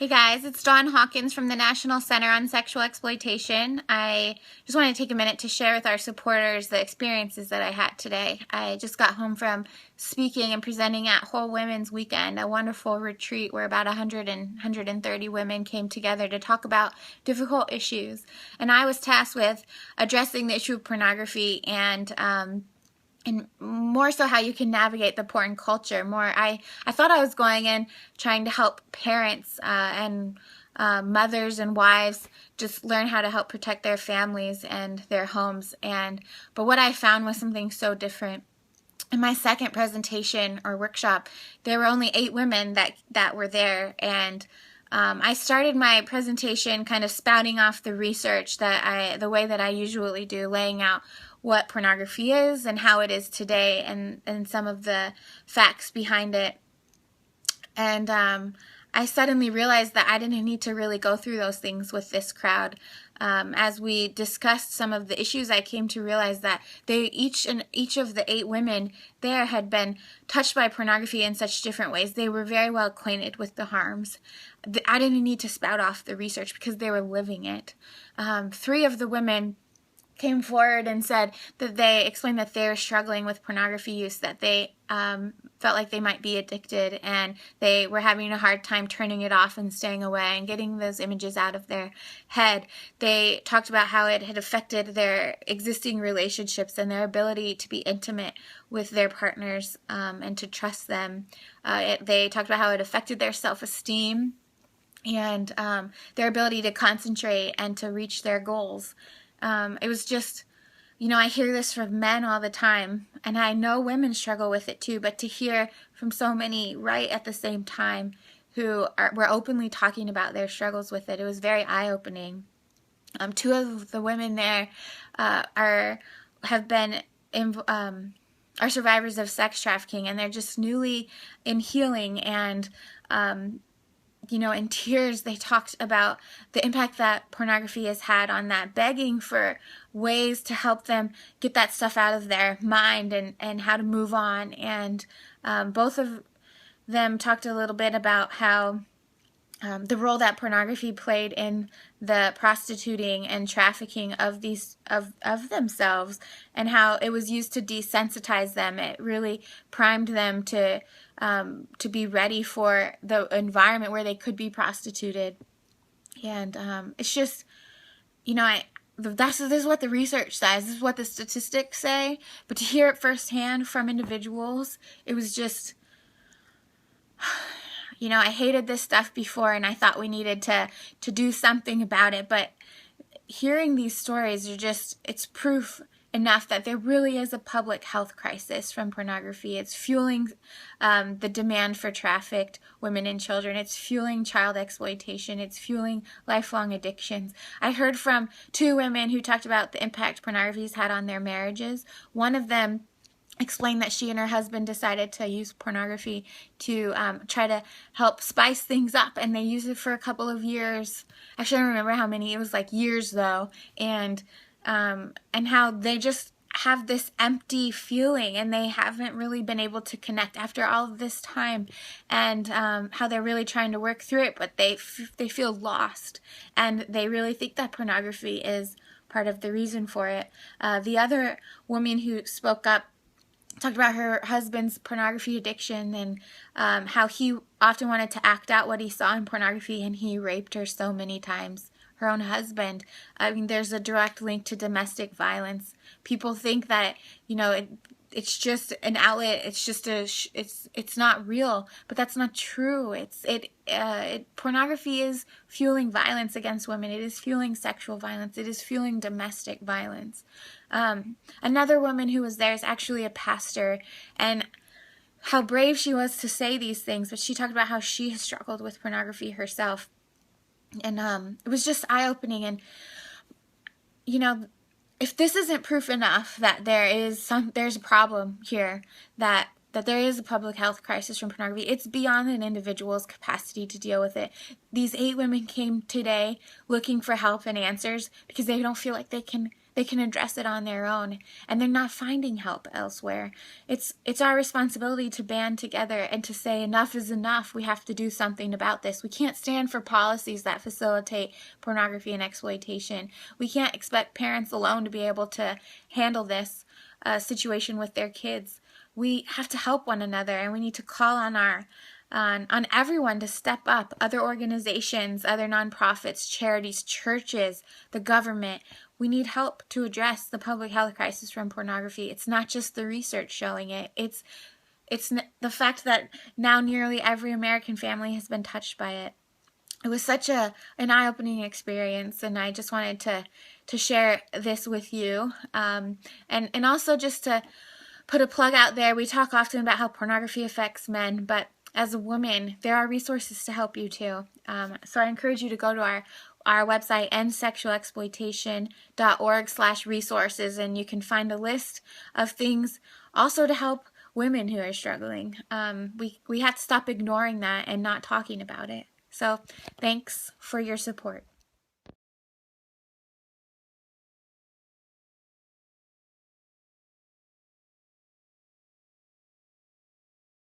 Hey guys, it's Dawn Hawkins from the National Center on Sexual Exploitation. I just want to take a minute to share with our supporters the experiences that I had today. I just got home from speaking and presenting at Whole Women's Weekend, a wonderful retreat where about 130 women came together to talk about difficult issues. And I was tasked with addressing the issue of pornography and more so how you can navigate the porn culture. I thought I was going in trying to help parents and mothers and wives just learn how to help protect their families and their homes. But what I found was something so different. In my second presentation or workshop, there were only 8 women that were there, and I started my presentation kind of spouting off the research the way that I usually do, laying out what pornography is and how it is today and some of the facts behind it. And I suddenly realized that I didn't need to really go through those things with this crowd. As we discussed some of the issues, I came to realize that each of the 8 women there had been touched by pornography in such different ways. They were very well acquainted with the harms. I didn't need to spout off the research because they were living it. 3 of the women came forward and said that they explained that they were struggling with pornography use, that they felt like they might be addicted, and they were having a hard time turning it off and staying away and getting those images out of their head. They talked about how it had affected their existing relationships and their ability to be intimate with their partners and to trust them. They talked about how it affected their self-esteem and their ability to concentrate and to reach their goals. It was just, I hear this from men all the time, and I know women struggle with it too, but to hear from so many right at the same time who were openly talking about their struggles with it, it was very eye-opening. 2 of the women there are survivors of sex trafficking, and they're just newly in healing, and in tears, they talked about the impact that pornography has had on that, begging for ways to help them get that stuff out of their mind and how to move on. And both of them talked a little bit about how the role that pornography played in the prostituting and trafficking of themselves, and how it was used to desensitize them. It really primed them to be ready for the environment where they could be prostituted. And it's just, this is what the research says. This is what the statistics say. But to hear it firsthand from individuals, it was just, I hated this stuff before, and I thought we needed to do something about it. But hearing these stories it's proof enough that there really is a public health crisis from pornography. It's fueling the demand for trafficked women and children. It's fueling child exploitation. It's fueling lifelong addictions. I heard from 2 women who talked about the impact pornography has had on their marriages. One of them explained that she and her husband decided to use pornography to try to help spice things up, and they used it for a couple of years. Actually, I don't remember how many. It was like years though, and how they just have this empty feeling, and they haven't really been able to connect after all of this time, and how they're really trying to work through it, but they feel lost, and they really think that pornography is part of the reason for it. The other woman who spoke up talked about her husband's pornography addiction, and how he often wanted to act out what he saw in pornography, and he raped her so many times. Her own husband. I mean, there's a direct link to domestic violence. People think that, it's just an outlet. It's just it's not real, but that's not true. Pornography is fueling violence against women. It is fueling sexual violence. It is fueling domestic violence. Another woman who was there is actually a pastor, and how brave she was to say these things, but she talked about how she has struggled with pornography herself. And it was just eye-opening. And if this isn't proof enough that there's a problem here, that there is a public health crisis from pornography, it's beyond an individual's capacity to deal with it. These 8 women came today looking for help and answers because they don't feel like they can they can address it on their own, and they're not finding help elsewhere. It's our responsibility to band together and to say enough is enough. We have to do something about this. We can't stand for policies that facilitate pornography and exploitation. We can't expect parents alone to be able to handle this situation with their kids. We have to help one another, and we need to call on on everyone to step up. Other organizations, other nonprofits, charities, churches, the government. We need help to address the public health crisis from pornography. It's not just the research showing it. It's the fact that now nearly every American family has been touched by it. It was such an eye-opening experience, and I just wanted to share this with you, and also just to put a plug out there. We talk often about how pornography affects men, but as a woman, there are resources to help you too. So I encourage you to go to our website, endsexualexploitation.org/resources, and you can find a list of things also to help women who are struggling. We have to stop ignoring that and not talking about it. So thanks for your support.